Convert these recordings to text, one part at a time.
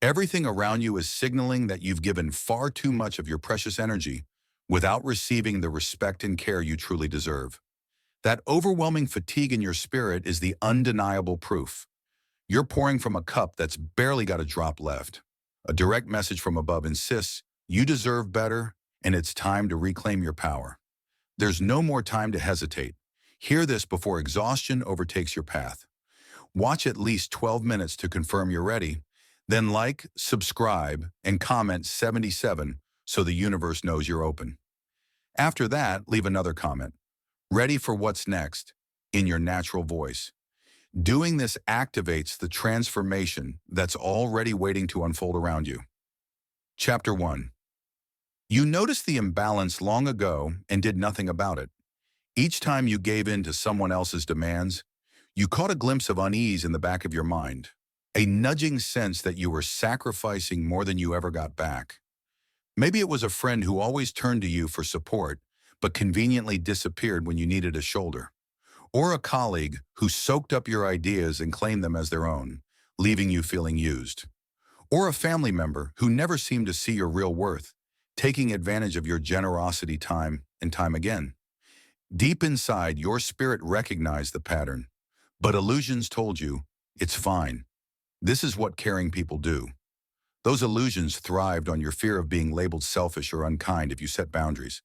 Everything around you is signaling that you've given far too much of your precious energy without receiving the respect and care you truly deserve. That overwhelming fatigue in your spirit is the undeniable proof. You're pouring from a cup that's barely got a drop left. A direct message from above insists you deserve better and it's time to reclaim your power. There's no more time to hesitate. Hear this before exhaustion overtakes your path. Watch at least 12 minutes to confirm you're ready. Then like, subscribe, and comment 77 so the universe knows you're open. After that, leave another comment. Ready for what's next in your natural voice. Doing this activates the transformation that's already waiting to unfold around you. Chapter 1. You noticed the imbalance long ago and did nothing about it. Each time you gave in to someone else's demands, you caught a glimpse of unease in the back of your mind, a nudging sense that you were sacrificing more than you ever got back. Maybe it was a friend who always turned to you for support, but conveniently disappeared when you needed a shoulder. Or a colleague who soaked up your ideas and claimed them as their own, leaving you feeling used. Or a family member who never seemed to see your real worth, taking advantage of your generosity time and time again. Deep inside, your spirit recognized the pattern, but illusions told you, it's fine. This is what caring people do. Those illusions thrived on your fear of being labeled selfish or unkind if you set boundaries.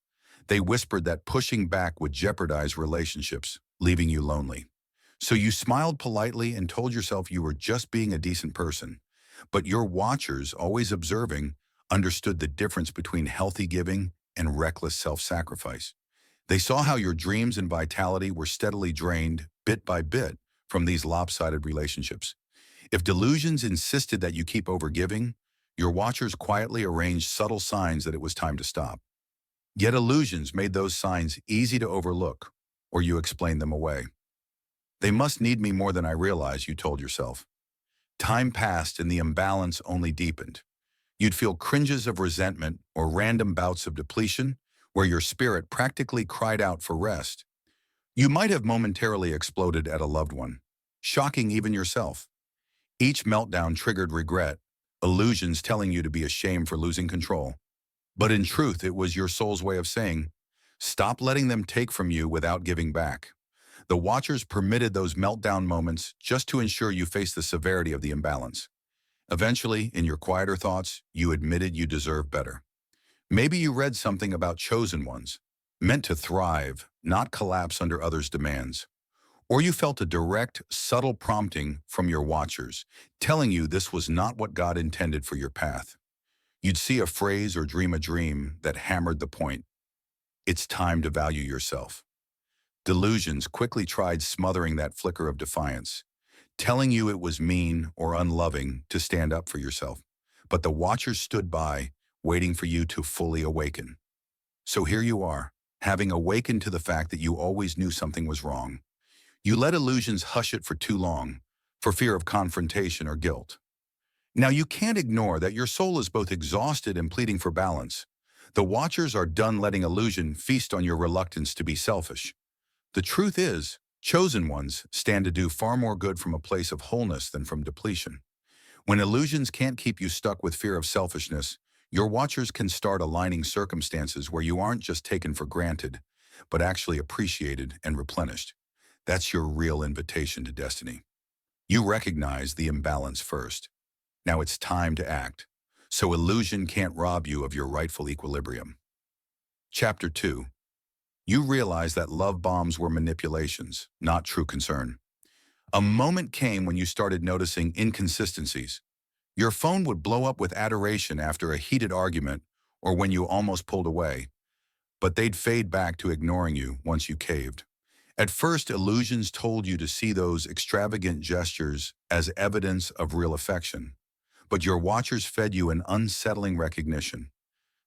They whispered that pushing back would jeopardize relationships, leaving you lonely. So you smiled politely and told yourself you were just being a decent person. But your watchers, always observing, understood the difference between healthy giving and reckless self-sacrifice. They saw how your dreams and vitality were steadily drained, bit by bit, from these lopsided relationships. If delusions insisted that you keep overgiving, your watchers quietly arranged subtle signs that it was time to stop. Yet illusions made those signs easy to overlook, or you explained them away. They must need me more than I realize, you told yourself. Time passed and the imbalance only deepened. You'd feel cringes of resentment or random bouts of depletion, where your spirit practically cried out for rest. You might have momentarily exploded at a loved one, shocking even yourself. Each meltdown triggered regret, illusions telling you to be ashamed for losing control. But in truth, it was your soul's way of saying, stop letting them take from you without giving back. The watchers permitted those meltdown moments just to ensure you face the severity of the imbalance. Eventually, in your quieter thoughts, you admitted you deserve better. Maybe you read something about chosen ones, meant to thrive, not collapse under others' demands. Or you felt a direct, subtle prompting from your watchers, telling you this was not what God intended for your path. You'd see a phrase or dream a dream that hammered the point. It's time to value yourself. Delusions quickly tried smothering that flicker of defiance, telling you it was mean or unloving to stand up for yourself. But the watchers stood by, waiting for you to fully awaken. So here you are, having awakened to the fact that you always knew something was wrong. You let illusions hush it for too long, for fear of confrontation or guilt. Now you can't ignore that your soul is both exhausted and pleading for balance. The watchers are done letting illusion feast on your reluctance to be selfish. The truth is, chosen ones stand to do far more good from a place of wholeness than from depletion. When illusions can't keep you stuck with fear of selfishness, your watchers can start aligning circumstances where you aren't just taken for granted, but actually appreciated and replenished. That's your real invitation to destiny. You recognize the imbalance first. Now it's time to act, so illusion can't rob you of your rightful equilibrium. Chapter 2. You realize that love bombs were manipulations, not true concern. A moment came when you started noticing inconsistencies. Your phone would blow up with adoration after a heated argument or when you almost pulled away, but they'd fade back to ignoring you once you caved. At first, illusions told you to see those extravagant gestures as evidence of real affection, but your watchers fed you an unsettling recognition.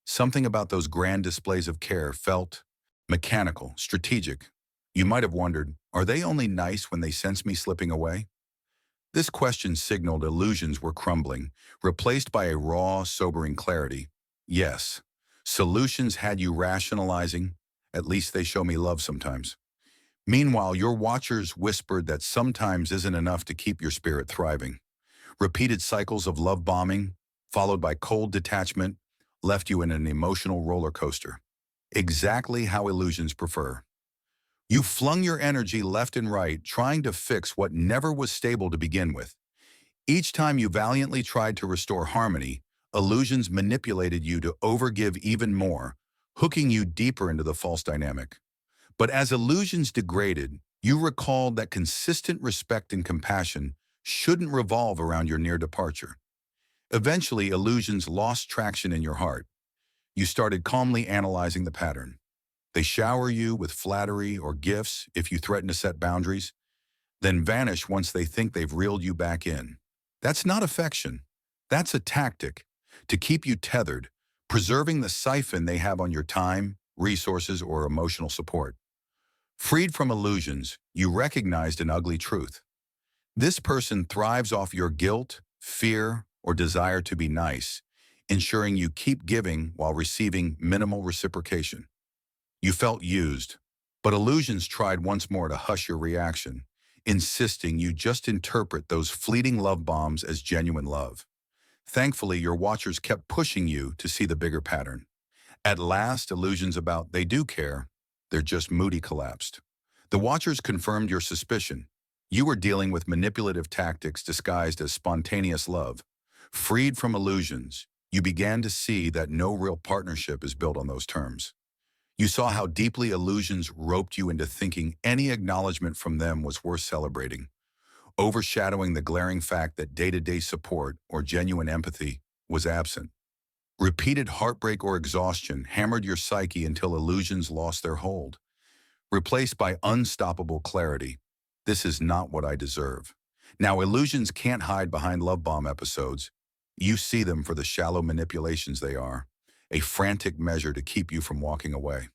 Something about those grand displays of care felt mechanical, strategic. You might have wondered, are they only nice when they sense me slipping away? This question signaled illusions were crumbling, replaced by a raw, sobering clarity. Yes, solutions had you rationalizing, at least they show me love sometimes. Meanwhile, your watchers whispered that sometimes isn't enough to keep your spirit thriving. Repeated cycles of love bombing, followed by cold detachment, left you in an emotional roller coaster. Exactly how illusions prefer. You flung your energy left and right, trying to fix what never was stable to begin with. Each time you valiantly tried to restore harmony, illusions manipulated you to overgive even more, hooking you deeper into the false dynamic. But as illusions degraded, you recalled that consistent respect and compassion shouldn't revolve around your near departure. Eventually, illusions lost traction in your heart. You started calmly analyzing the pattern. They shower you with flattery or gifts if you threaten to set boundaries, then vanish once they think they've reeled you back in. That's not affection. That's a tactic to keep you tethered, preserving the siphon they have on your time, resources, or emotional support. Freed from illusions, you recognized an ugly truth. This person thrives off your guilt, fear, or desire to be nice, ensuring you keep giving while receiving minimal reciprocation. You felt used, but illusions tried once more to hush your reaction, insisting you just interpret those fleeting love bombs as genuine love. Thankfully, your watchers kept pushing you to see the bigger pattern. At last, illusions about they do care, they're just moody collapsed. The watchers confirmed your suspicion. You were dealing with manipulative tactics disguised as spontaneous love. Freed from illusions, you began to see that no real partnership is built on those terms. You saw how deeply illusions roped you into thinking any acknowledgement from them was worth celebrating, overshadowing the glaring fact that day-to-day support or genuine empathy was absent. Repeated heartbreak or exhaustion hammered your psyche until illusions lost their hold, replaced by unstoppable clarity. This is not what I deserve. Now, illusions can't hide behind love bomb episodes. You see them for the shallow manipulations they are, a frantic measure to keep you from walking away.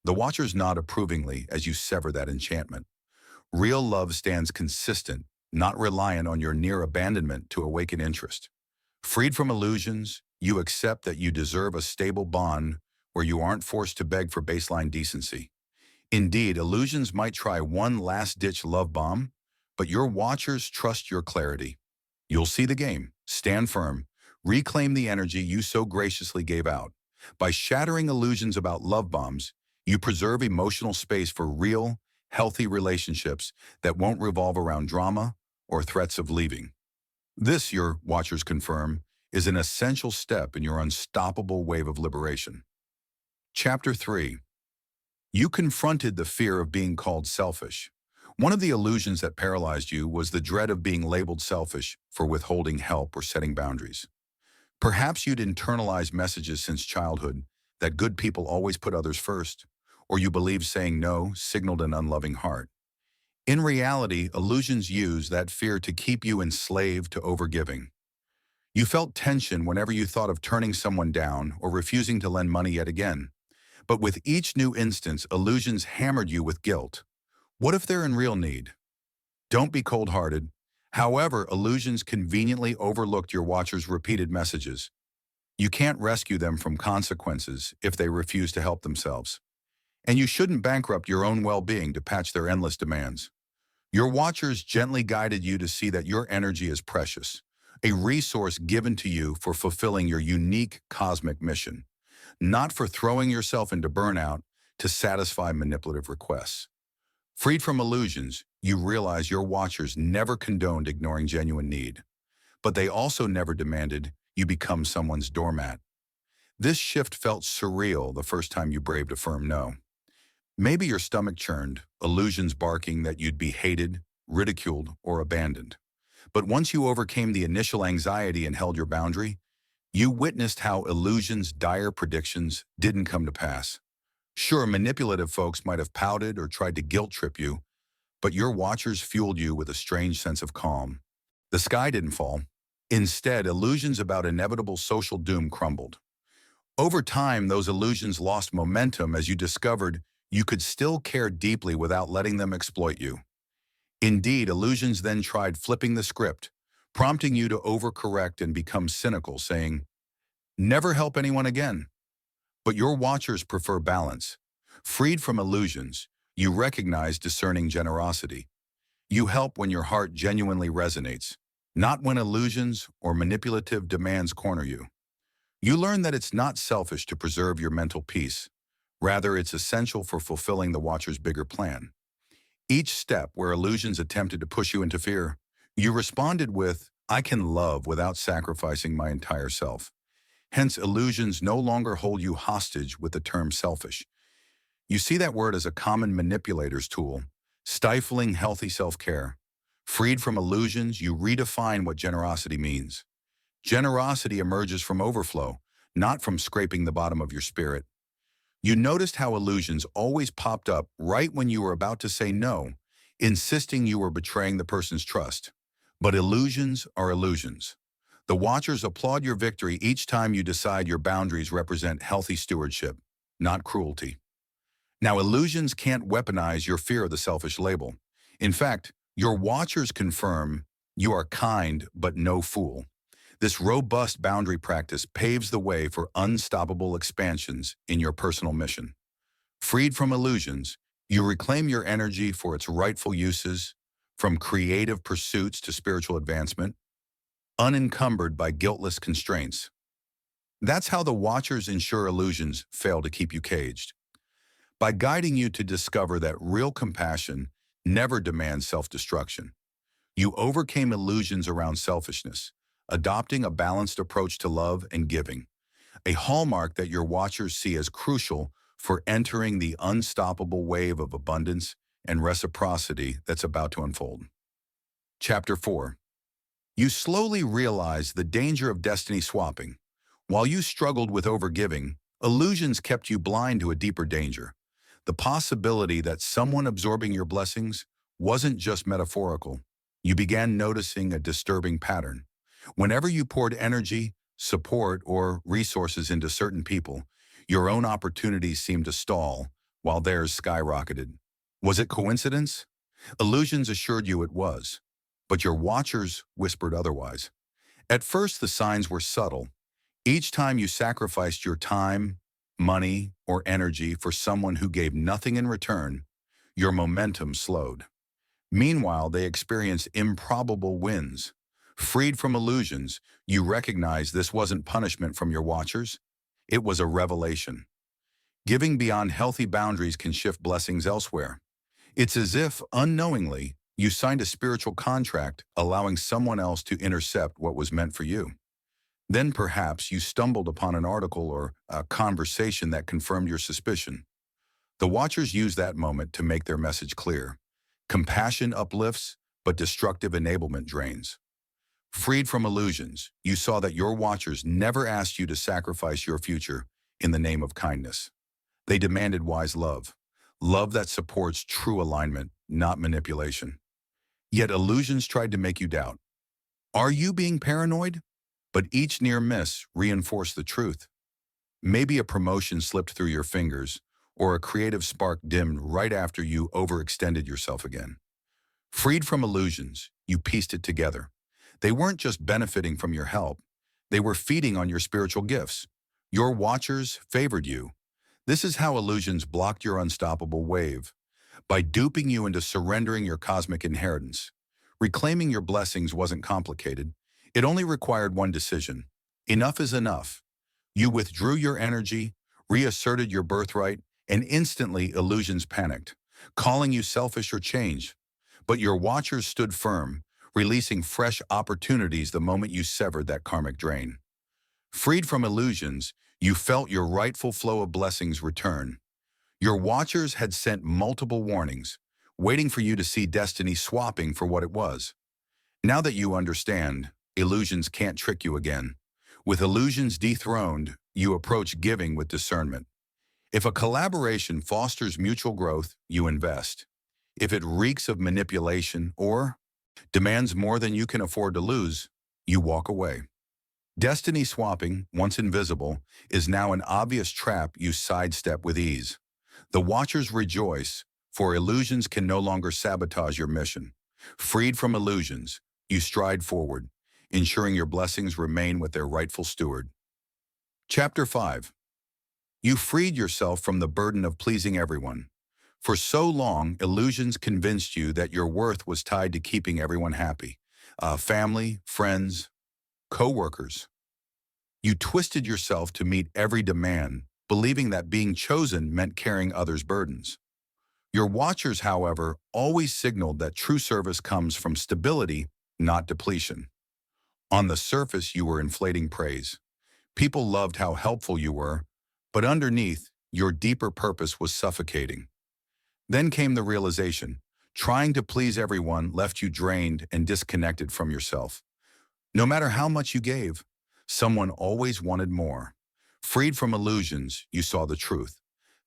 The watchers nod approvingly as you sever that enchantment. Real love stands consistent, not reliant on your near abandonment to awaken interest. Freed from illusions, you accept that you deserve a stable bond where you aren't forced to beg for baseline decency. Indeed, illusions might try one last-ditch love bomb, but your watchers trust your clarity. You'll see the game, stand firm, reclaim the energy you so graciously gave out. By shattering illusions about love bombs, you preserve emotional space for real, healthy relationships that won't revolve around drama or threats of leaving. This, your watchers confirm, is an essential step in your unstoppable wave of liberation. Chapter 3. You confronted the fear of being called selfish. One of the illusions that paralyzed you was the dread of being labeled selfish for withholding help or setting boundaries. Perhaps you'd internalized messages since childhood that good people always put others first, or you believed saying no signaled an unloving heart. In reality, illusions use that fear to keep you enslaved to overgiving. You felt tension whenever you thought of turning someone down or refusing to lend money yet again. But with each new instance, illusions hammered you with guilt. What if they're in real need? Don't be cold-hearted. However, illusions conveniently overlooked your watchers' repeated messages. You can't rescue them from consequences if they refuse to help themselves. And you shouldn't bankrupt your own well-being to patch their endless demands. Your watchers gently guided you to see that your energy is precious, a resource given to you for fulfilling your unique cosmic mission, not for throwing yourself into burnout to satisfy manipulative requests. Freed from illusions, you realize your watchers never condoned ignoring genuine need, but they also never demanded you become someone's doormat. This shift felt surreal the first time you braved a firm no. Maybe your stomach churned, illusions barking that you'd be hated, ridiculed, or abandoned. But once you overcame the initial anxiety and held your boundary, you witnessed how illusions' dire predictions didn't come to pass. Sure, manipulative folks might have pouted or tried to guilt trip you, but your watchers fueled you with a strange sense of calm. The sky didn't fall. Instead, illusions about inevitable social doom crumbled. Over time, those illusions lost momentum as you discovered you could still care deeply without letting them exploit you. Indeed, illusions then tried flipping the script, prompting you to overcorrect and become cynical, saying, "Never help anyone again." But your watchers prefer balance. Freed from illusions, you recognize discerning generosity. You help when your heart genuinely resonates, not when illusions or manipulative demands corner you. You learn that it's not selfish to preserve your mental peace. Rather, it's essential for fulfilling the Watcher's bigger plan. Each step where illusions attempted to push you into fear, you responded with, "I can love without sacrificing my entire self." Hence, illusions no longer hold you hostage with the term selfish. You see that word as a common manipulator's tool, stifling healthy self-care. Freed from illusions, you redefine what generosity means. Generosity emerges from overflow, not from scraping the bottom of your spirit. You noticed how illusions always popped up right when you were about to say no, insisting you were betraying the person's trust. But illusions are illusions. The Watchers applaud your victory each time you decide your boundaries represent healthy stewardship, not cruelty. Now, illusions can't weaponize your fear of the selfish label. In fact, your Watchers confirm you are kind but no fool. This robust boundary practice paves the way for unstoppable expansions in your personal mission. Freed from illusions, you reclaim your energy for its rightful uses, from creative pursuits to spiritual advancement, unencumbered by guiltless constraints. That's how the Watchers ensure illusions fail to keep you caged. By guiding you to discover that real compassion never demands self-destruction. You overcame illusions around selfishness, adopting a balanced approach to love and giving, a hallmark that your Watchers see as crucial for entering the unstoppable wave of abundance and reciprocity that's about to unfold. Chapter 4. You slowly realize the danger of destiny swapping. While you struggled with overgiving, illusions kept you blind to a deeper danger. The possibility that someone absorbing your blessings wasn't just metaphorical. You began noticing a disturbing pattern. Whenever you poured energy, support, or resources into certain people, your own opportunities seemed to stall while theirs skyrocketed. Was it coincidence? Illusions assured you it was, but your Watchers whispered otherwise. At first, the signs were subtle. Each time you sacrificed your time, money, or energy for someone who gave nothing in return, your momentum slowed. Meanwhile, they experienced improbable wins. Freed from illusions, you recognized this wasn't punishment from your Watchers. It was a revelation. Giving beyond healthy boundaries can shift blessings elsewhere. It's as if, unknowingly, you signed a spiritual contract allowing someone else to intercept what was meant for you. Then perhaps you stumbled upon an article or a conversation that confirmed your suspicion. The Watchers use that moment to make their message clear. Compassion uplifts, but destructive enablement drains. Freed from illusions, you saw that your Watchers never asked you to sacrifice your future in the name of kindness. They demanded wise love, love that supports true alignment, not manipulation. Yet illusions tried to make you doubt. Are you being paranoid? But each near miss reinforced the truth. Maybe a promotion slipped through your fingers, or a creative spark dimmed right after you overextended yourself again. Freed from illusions, you pieced it together. They weren't just benefiting from your help, they were feeding on your spiritual gifts. Your Watchers favored you. This is how illusions blocked your unstoppable wave, by duping you into surrendering your cosmic inheritance. Reclaiming your blessings wasn't complicated. It only required one decision. Enough is enough. You withdrew your energy, reasserted your birthright, and instantly illusions panicked, calling you selfish or changed. But your Watchers stood firm, releasing fresh opportunities the moment you severed that karmic drain. Freed from illusions, you felt your rightful flow of blessings return. Your Watchers had sent multiple warnings, waiting for you to see destiny swapping for what it was. Now that you understand, illusions can't trick you again. With illusions dethroned, you approach giving with discernment. If a collaboration fosters mutual growth, you invest. If it reeks of manipulation or demands more than you can afford to lose, you walk away. Destiny swapping, once invisible, is now an obvious trap you sidestep with ease. The Watchers rejoice, for illusions can no longer sabotage your mission. Freed from illusions, you stride forward, ensuring your blessings remain with their rightful steward. Chapter 5. You freed yourself from the burden of pleasing everyone. For so long, illusions convinced you that your worth was tied to keeping everyone happy, family, friends, co-workers. You twisted yourself to meet every demand, believing that being chosen meant carrying others' burdens. Your watchers, however, always signaled that true service comes from stability, not depletion. On the surface, you were inflating praise. People loved how helpful you were, but underneath, your deeper purpose was suffocating. Then came the realization, trying to please everyone left you drained and disconnected from yourself. No matter how much you gave, someone always wanted more. Freed from illusions, you saw the truth.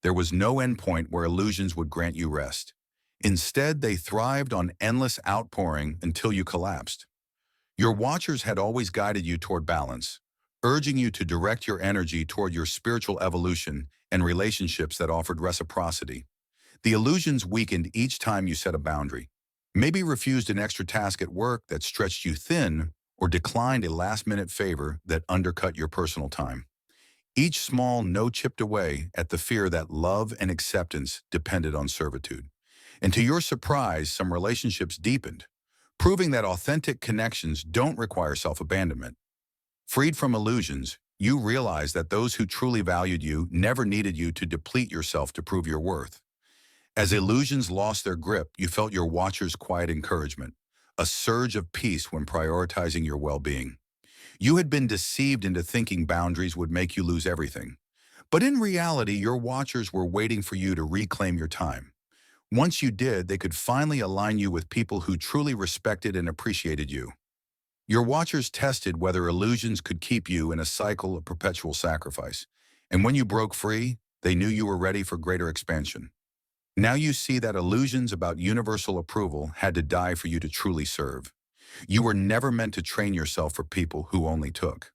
There was no endpoint where illusions would grant you rest. Instead, they thrived on endless outpouring until you collapsed. Your watchers had always guided you toward balance, urging you to direct your energy toward your spiritual evolution and relationships that offered reciprocity. The illusions weakened each time you set a boundary. Maybe refused an extra task at work that stretched you thin, or declined a last-minute favor that undercut your personal time. Each small no chipped away at the fear that love and acceptance depended on servitude. And to your surprise, some relationships deepened, proving that authentic connections don't require self-abandonment. Freed from illusions, you realized that those who truly valued you never needed you to deplete yourself to prove your worth. As illusions lost their grip, you felt your watchers' quiet encouragement, a surge of peace when prioritizing your well-being. You had been deceived into thinking boundaries would make you lose everything. But in reality, your watchers were waiting for you to reclaim your time. Once you did, they could finally align you with people who truly respected and appreciated you. Your watchers tested whether illusions could keep you in a cycle of perpetual sacrifice. And when you broke free, they knew you were ready for greater expansion. Now you see that illusions about universal approval had to die for you to truly serve. You were never meant to train yourself for people who only took.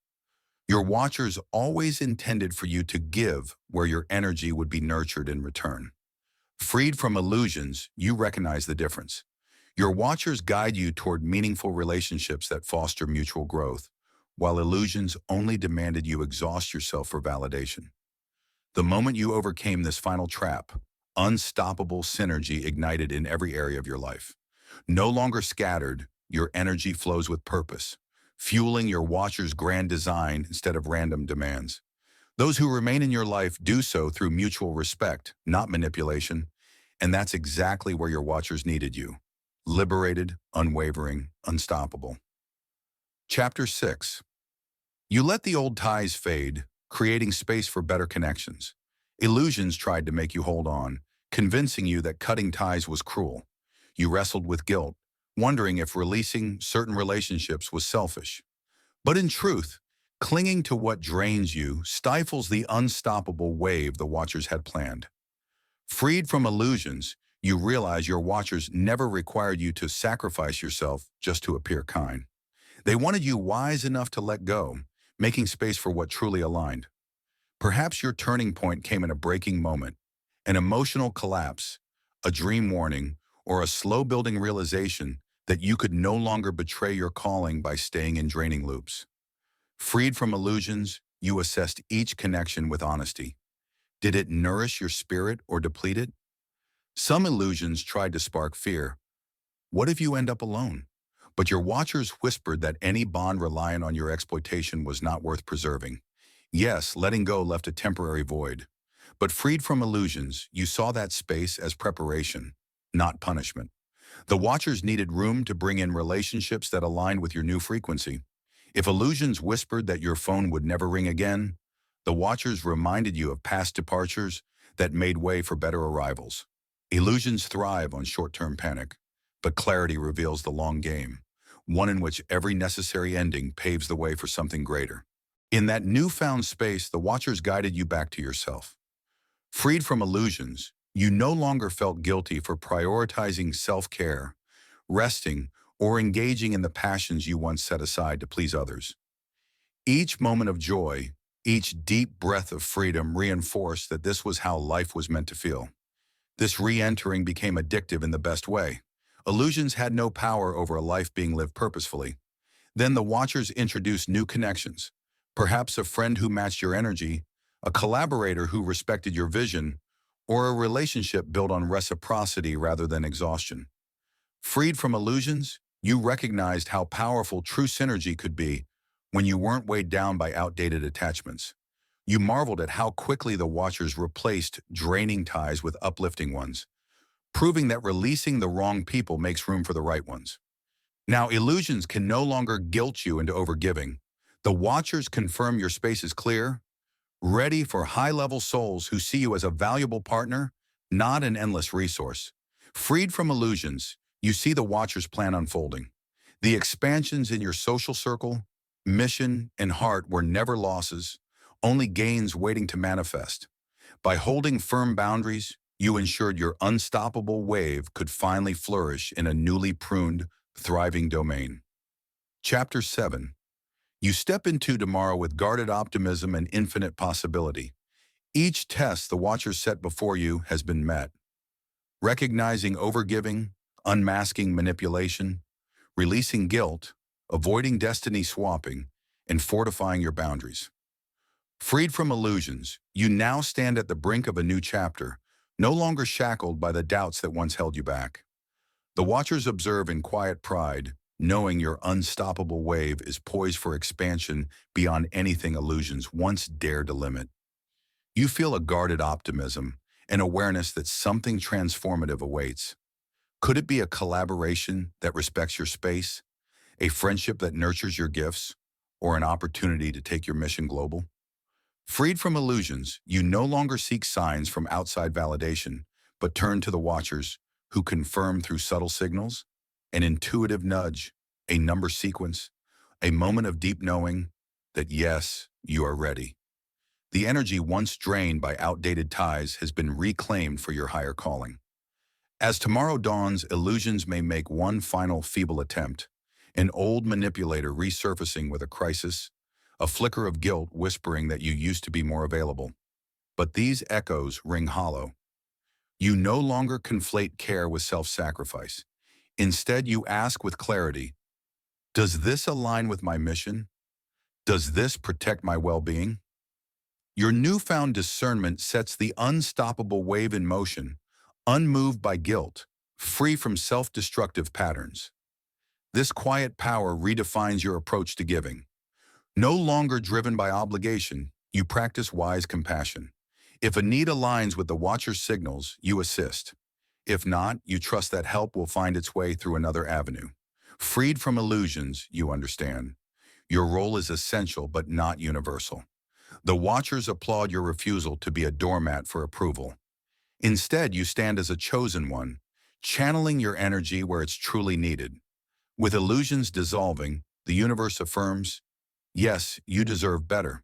Your watchers always intended for you to give where your energy would be nurtured in return. Freed from illusions, you recognize the difference. Your watchers guide you toward meaningful relationships that foster mutual growth, while illusions only demanded you exhaust yourself for validation. The moment you overcame this final trap, unstoppable synergy ignited in every area of your life. No longer scattered, your energy flows with purpose, fueling your watcher's grand design instead of random demands. Those who remain in your life do so through mutual respect, not manipulation, and that's exactly where your watchers needed you. Liberated, unwavering, unstoppable. Chapter 6. You let the old ties fade, creating space for better connections. Illusions tried to make you hold on, convincing you that cutting ties was cruel. You wrestled with guilt, wondering if releasing certain relationships was selfish. But in truth, clinging to what drains you stifles the unstoppable wave the watchers had planned. Freed from illusions, you realize your watchers never required you to sacrifice yourself just to appear kind. They wanted you wise enough to let go, making space for what truly aligned. Perhaps your turning point came in a breaking moment, an emotional collapse, a dream warning, or a slow-building realization that you could no longer betray your calling by staying in draining loops. Freed from illusions, you assessed each connection with honesty. Did it nourish your spirit or deplete it? Some illusions tried to spark fear. What if you end up alone? But your watchers whispered that any bond reliant on your exploitation was not worth preserving. Yes, letting go left a temporary void. But freed from illusions, you saw that space as preparation, not punishment. The watchers needed room to bring in relationships that aligned with your new frequency. If illusions whispered that your phone would never ring again, the watchers reminded you of past departures that made way for better arrivals. Illusions thrive on short-term panic, but clarity reveals the long game, one in which every necessary ending paves the way for something greater. In that newfound space, the watchers guided you back to yourself. Freed from illusions, you no longer felt guilty for prioritizing self-care, resting, or engaging in the passions you once set aside to please others. Each moment of joy, each deep breath of freedom reinforced that this was how life was meant to feel. This re-entering became addictive in the best way. Illusions had no power over a life being lived purposefully. Then the watchers introduced new connections, perhaps a friend who matched your energy, a collaborator who respected your vision, or a relationship built on reciprocity rather than exhaustion. Freed from illusions, You recognized how powerful true synergy could be when you weren't weighed down by outdated attachments. You marveled at how quickly the Watchers replaced draining ties with uplifting ones, proving that releasing the wrong people makes room for the right ones. Now, illusions can no longer guilt you into overgiving. The Watchers confirm your space is clear, ready for high-level souls who see you as a valuable partner, not an endless resource. Freed from illusions, you see the Watcher's plan unfolding. The expansions in your social circle, mission, and heart were never losses, only gains waiting to manifest. By holding firm boundaries, you ensured your unstoppable wave could finally flourish in a newly pruned, thriving domain. Chapter 7. You step into tomorrow with guarded optimism and infinite possibility. Each test the Watchers set before you has been met. Recognizing overgiving, unmasking manipulation, releasing guilt, avoiding destiny swapping, and fortifying your boundaries. Freed from illusions, you now stand at the brink of a new chapter, no longer shackled by the doubts that once held you back. The Watchers observe in quiet pride, knowing your unstoppable wave is poised for expansion beyond anything illusions once dared to limit. You feel a guarded optimism, an awareness that something transformative awaits. Could it be a collaboration that respects your space, a friendship that nurtures your gifts, or an opportunity to take your mission global? Freed from illusions, you no longer seek signs from outside validation, but turn to the Watchers, who confirm through subtle signals, an intuitive nudge, a number sequence, a moment of deep knowing that yes, you are ready. The energy once drained by outdated ties has been reclaimed for your higher calling. As tomorrow dawns, illusions may make one final feeble attempt, an old manipulator resurfacing with a crisis, a flicker of guilt whispering that you used to be more available. But these echoes ring hollow. You no longer conflate care with self-sacrifice. Instead, you ask with clarity, does this align with my mission? Does this protect my well-being? Your newfound discernment sets the unstoppable wave in motion, unmoved by guilt, free from self-destructive patterns. This quiet power redefines your approach to giving. No longer driven by obligation, you practice wise compassion. If a need aligns with the Watcher's signals, you assist. If not, you trust that help will find its way through another avenue. Freed from illusions, you understand. Your role is essential but not universal. The Watchers applaud your refusal to be a doormat for approval. Instead, you stand as a chosen one, channeling your energy where it's truly needed. With illusions dissolving, the universe affirms, yes, you deserve better.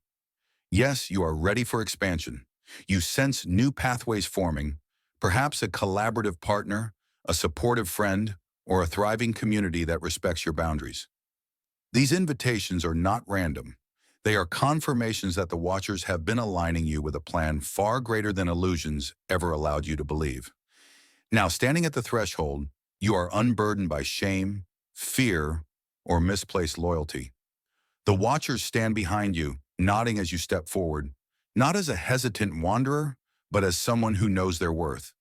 Yes, you are ready for expansion. You sense new pathways forming, perhaps a collaborative partner, a supportive friend, or a thriving community that respects your boundaries. These invitations are not random. They are confirmations that the Watchers have been aligning you with a plan far greater than illusions ever allowed you to believe. Now, standing at the threshold, you are unburdened by shame, fear, or misplaced loyalty. The Watchers stand behind you, nodding as you step forward, not as a hesitant wanderer, but as someone who knows their worth.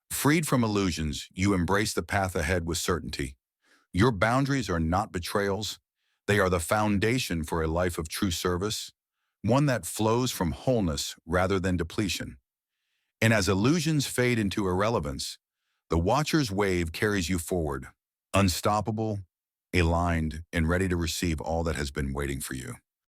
Freed from illusions, you embrace the path ahead with certainty. Your boundaries are not betrayals. They are the foundation for a life of true service, one that flows from wholeness rather than depletion. And as illusions fade into irrelevance, the Watcher's wave carries you forward, unstoppable, aligned, and ready to receive all that has been waiting for you.